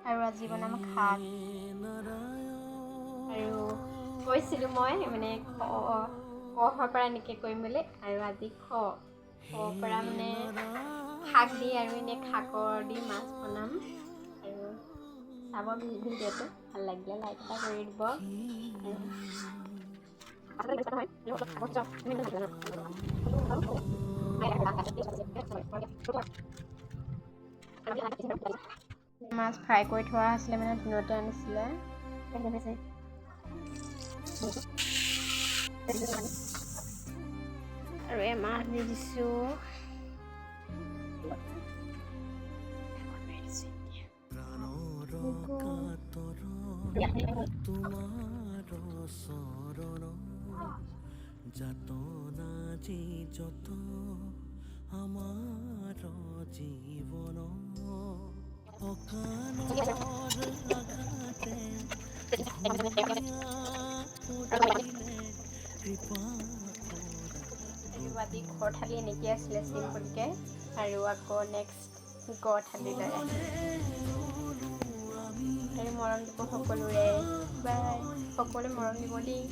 আৰু আজি বনাম শাক আৰু কৈছিলোঁ মই মানে কহৰ পৰা এনেকৈ কৰিম বুলি আৰু আজি খৰ পৰা মানে শাক দি আৰু এনেই শাকৰ দি মাছ বনাম আৰু চাব ভিডিঅ'টো ভাল লাগিলে লাইক এটা কৰি দিব মাছ ফ্ৰাই কৰি থোৱা আছিলে মানে দিনতে আনিছিলে আৰু মাছ দি দিছোঁ যাতনা যি যত আমাৰ জীৱন অকালৰ আঘাতে কৃপা আজি ঘৰ থালি এনেকৈ আছিলে চিম্পুলকৈ আৰু আকৌ নেক্সট গড় থালিলৈ আৰু মৰম দিব সকলোৰে বাই সকলোৱে মৰম দিব দেই